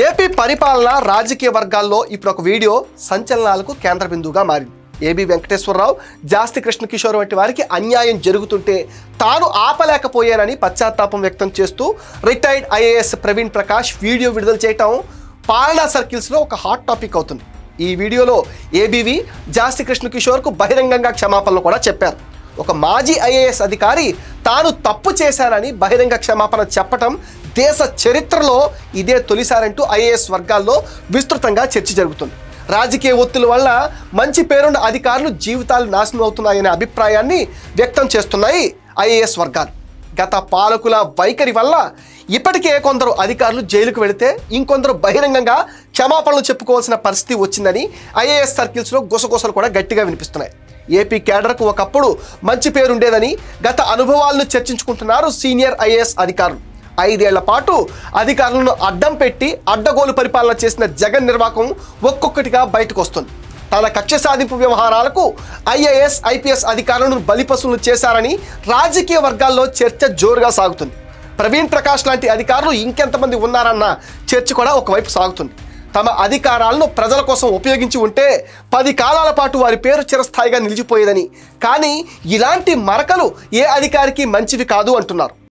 AP పరిపాలన రాజకీయ వర్గాల్లో ఇప్పుడు ఒక వీడియో సంచలనాలకు కేంద్ర బిందువుగా మారింది. ఏబీ వెంకటేశ్వరరావు, జాస్తి కృష్ణకిషోర్ వంటి వారికి అన్యాయం జరుగుతుంటే తాను ఆపలేకపోయానని పశ్చాత్తాపం వ్యక్తం చేస్తూ retired IAS Praveen Prakash video విడుదల చేయటం పాలనా సర్కిల్స్లో ఒక హాట్ టాపిక్ అవుతుంది. ఈ వీడియోలో ఏబీవి జాస్తి కృష్ణకిషోర్కు బహిరంగంగా క్షమాపణలు కూడా చెప్పారు. ఒక మాజీ ఐఏఎస్ అధికారి తాను తప్పు చేశానని బహిరంగ క్షమాపణ చెప్పటం దేశ చరిత్రలో ఇదే తొలిసారంటూ ఐఏఎస్ వర్గాల్లో విస్తృతంగా చర్చ జరుగుతుంది. రాజకీయ ఒత్తిళ్ల వల్ల మంచి పేరున్న అధికారులు జీవితాలు నాశనం అవుతున్నాయనే అభిప్రాయాన్ని వ్యక్తం చేస్తున్నాయి ఐఏఎస్ వర్గాలు. గత పాలకుల వైఖరి వల్ల ఇప్పటికే కొందరు అధికారులు జైలుకు వెళితే ఇంకొందరు బహిరంగంగా క్షమాపణలు చెప్పుకోవాల్సిన పరిస్థితి వచ్చిందని ఐఏఎస్ సర్కిల్స్లో గుసగుసలు కూడా గట్టిగా వినిపిస్తున్నాయి. ఏపీ కేడర్కు ఒకప్పుడు మంచి పేరుండేదని గత అనుభవాలను చర్చించుకుంటున్నారు సీనియర్ ఐఏఎస్ అధికారులు. 5 ఏళ్ల పాటు అధికారులను అడ్డం పెట్టి అడ్డగోలు పరిపాలన చేసిన జగన్ నిర్వాకం ఒక్కొక్కటిగా బయటకు వస్తుంది. తన కక్ష సాధింపు వ్యవహారాలకు ఐఏఎస్, ఐపీఎస్ అధికారులను బలిపశువులు చేశారని రాజకీయ వర్గాల్లో చర్చ జోరుగా సాగుతుంది. ప్రవీణ్ ప్రకాష్ లాంటి అధికారులు ఇంకెంతమంది ఉన్నారన్న చర్చ కూడా ఒకవైపు సాగుతుంది. తమ అధికారాలను ప్రజల కోసం ఉపయోగించి ఉంటే 10 కాలాల పాటు వారి పేరు చిరస్థాయిగా నిలిచిపోయేదని, కానీ ఇలాంటి మరకలు ఏ అధికారికి మంచివి కాదు అంటున్నారు.